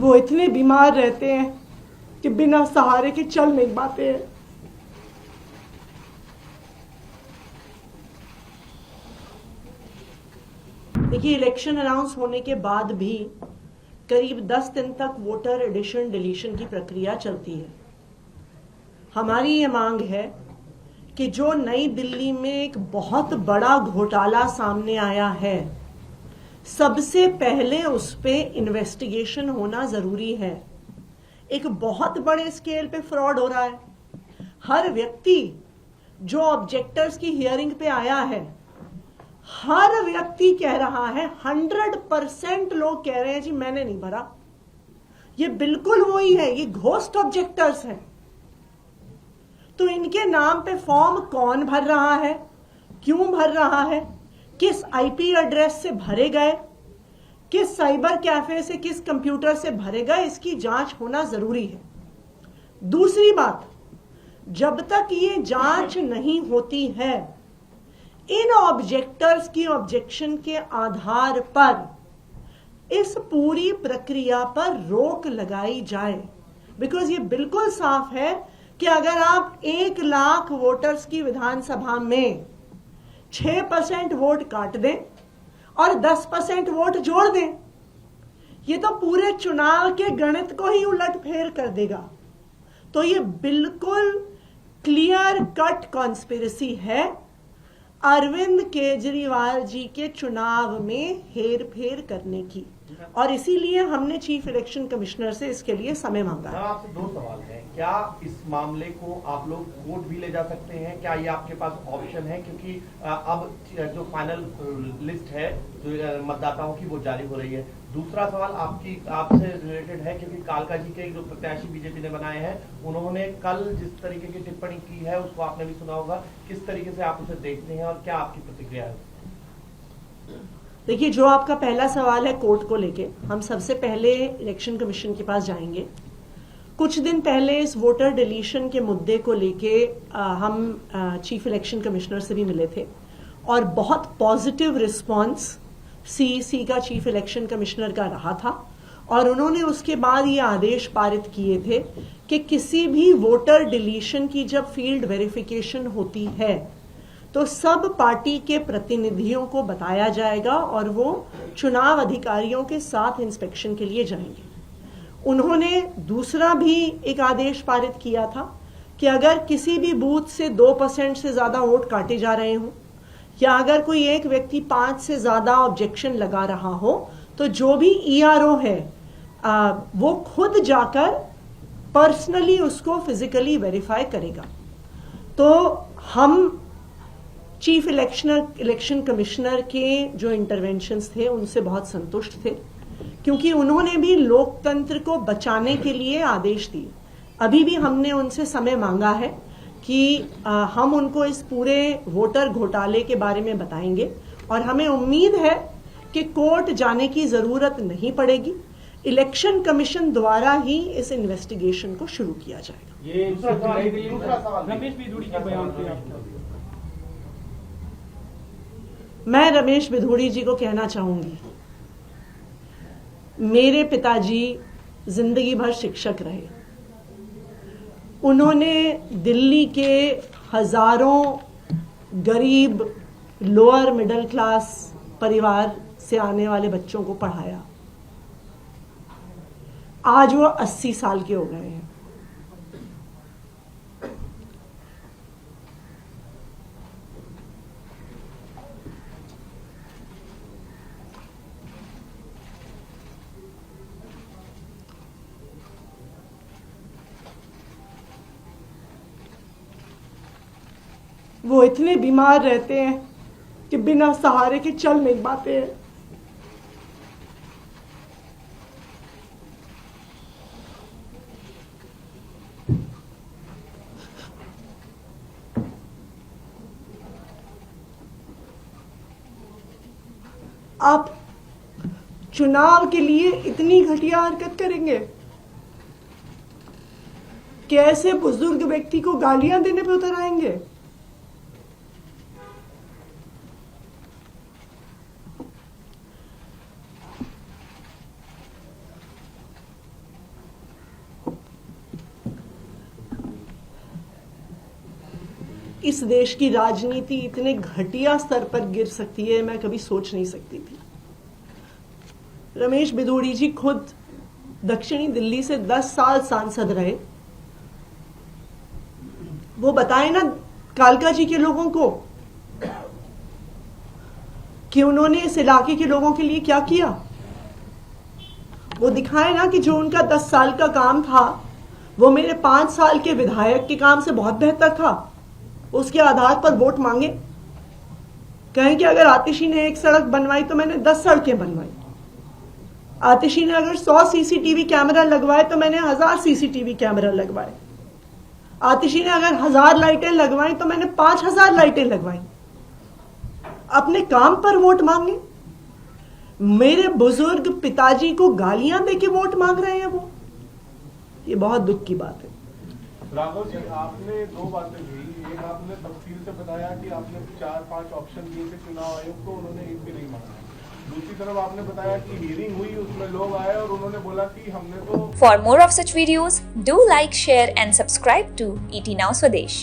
वो इतने बीमार रहते हैं कि बिना सहारे के चल नहीं पाते हैं। देखिए, इलेक्शन अनाउंस होने के बाद भी करीब 10 दिन तक वोटर एडिशन डिलीशन की प्रक्रिया चलती है। हमारी ये मांग है कि जो नई दिल्ली में एक बहुत बड़ा घोटाला सामने आया है, सबसे पहले उस पे इन्वेस्टिगेशन होना जरूरी है। एक बहुत बड़े स्केल पे फ्रॉड हो रहा है। हर व्यक्ति जो ऑब्जेक्टर्स की हियरिंग पे आया है, हर व्यक्ति कह रहा है, 100% लोग कह रहे हैं जी मैंने नहीं भरा। ये बिल्कुल वही है, ये घोस्ट ऑब्जेक्टर्स हैं। तो इनके नाम पे फॉर्म कौन भर रहा है, क्यों भर रहा है, किस आईपी एड्रेस से भरे गए, किस साइबर कैफे से, किस कंप्यूटर से भरे गए, इसकी जांच होना जरूरी है। दूसरी बात, जब तक ये जांच नहीं होती है, इन ऑब्जेक्टर्स की ऑब्जेक्शन के आधार पर इस पूरी प्रक्रिया पर रोक लगाई जाए। बिकॉज ये बिल्कुल साफ है कि अगर आप 1 लाख वोटर्स की विधानसभा में 6% वोट काट दें और 10% वोट जोड़ दें, ये तो पूरे चुनाव के गणित को ही उलटफेर कर देगा। तो ये बिल्कुल क्लियर कट कॉन्स्पिरेसी है अरविंद केजरीवाल जी के चुनाव में हेर फेर करने की, और इसीलिए हमने चीफ इलेक्शन कमिश्नर से इसके लिए समय मांगा। आपसे 2 सवाल हैं। क्या इस मामले को आप लोग कोर्ट भी ले जा सकते हैं? क्या ये आपके पास ऑप्शन है? क्योंकि अब जो फाइनल लिस्ट है जो मतदाताओं की वो जारी हो रही है। दूसरा सवाल आपसे रिलेटेड है, क्योंकि कालका जी के जो प्रत्याशी बीजेपी ने बनाए हैं, उन्होंने कल जिस तरीके की टिप्पणी की है उसको आपने भी सुना होगा। किस तरीके से आप उसे देखते हैं और क्या आपकी प्रतिक्रिया है? देखिए, जो आपका पहला सवाल है कोर्ट को लेके, हम सबसे पहले इलेक्शन कमीशन के पास जाएंगे। कुछ दिन पहले इस वोटर डिलीशन के मुद्दे को लेके हम चीफ इलेक्शन कमिश्नर से भी मिले थे और बहुत पॉजिटिव रिस्पांस सीईसी का, चीफ इलेक्शन कमिश्नर का रहा था। और उन्होंने उसके बाद ये आदेश पारित किए थे कि किसी भी वोटर डिलीशन की जब फील्ड वेरिफिकेशन होती है तो सब पार्टी के प्रतिनिधियों को बताया जाएगा और वो चुनाव अधिकारियों के साथ इंस्पेक्शन के लिए जाएंगे। उन्होंने दूसरा भी एक आदेश पारित किया था कि अगर किसी भी बूथ से 2% से ज्यादा वोट काटे जा रहे हों, या अगर कोई एक व्यक्ति 5 से ज्यादा ऑब्जेक्शन लगा रहा हो, तो जो भी ईआरओ है वो खुद जाकर पर्सनली उसको फिजिकली वेरीफाई करेगा। तो हम चीफ इलेक्शन कमिश्नर के जो इंटरवेंशंस थे उनसे बहुत संतुष्ट थे, क्योंकि उन्होंने भी लोकतंत्र को बचाने के लिए आदेश दिए। अभी भी हमने उनसे समय मांगा है कि हम उनको इस पूरे वोटर घोटाले के बारे में बताएंगे, और हमें उम्मीद है कि कोर्ट जाने की जरूरत नहीं पड़ेगी। इलेक्शन कमीशन द्वारा ही इस इन्वेस्टिगेशन को शुरू किया जाएगा। ये रमेश बिधूड़ी के बयान पे मैं रमेश बिधूड़ी जी को कहना चाहूंगी, मेरे पिताजी जिंदगी भर शिक्षक रहे। उन्होंने दिल्ली के हजारों गरीब लोअर मिडिल क्लास परिवार से आने वाले बच्चों को पढ़ाया। आज वो 80 साल के हो गए हैं। वो इतने बीमार रहते हैं कि बिना सहारे के चल नहीं पाते हैं। आप चुनाव के लिए इतनी घटिया हरकत करेंगे कि ऐसे बुजुर्ग व्यक्ति को गालियां देने पे उतर आएंगे? इस देश की राजनीति इतने घटिया स्तर पर गिर सकती है, मैं कभी सोच नहीं सकती थी। रमेश बिधूड़ी जी खुद दक्षिणी दिल्ली से 10 साल सांसद रहे। वो बताए ना कालका जी के लोगों को कि उन्होंने इस इलाके के लोगों के लिए क्या किया। वो दिखाए ना कि जो उनका 10 साल का काम था वो मेरे 5 साल के विधायक के काम से बहुत बेहतर था। उसके आधार पर वोट मांगे, कहें कि अगर आतिशी ने 1 सड़क बनवाई तो मैंने 10 सड़कें बनवाई। आतिशी ने अगर 100 सीसीटीवी कैमरा लगवाए तो मैंने 1000 सीसीटीवी कैमरा लगवाए। आतिशी ने अगर 1000 लाइटें लगवाई तो मैंने 5000 लाइटें लगवाई। अपने काम पर वोट मांगे। मेरे बुजुर्ग पिताजी को गालियां देके वोट मांग रहे हैं वो। ये बहुत दुख की बात है। राघव जी, आपने 2 बातें कही। एक, आपने तफसील से बताया कि आपने 4-5 ऑप्शन दिए थे चुनाव आयोग को, उन्होंने एक भी नहीं माना। दूसरी तरफ आपने बताया कि हियरिंग हुई, उसमें लोग आए और उन्होंने बोला कि हमने तो। For more of such videos, do like, share and subscribe to ET Now Swadesh.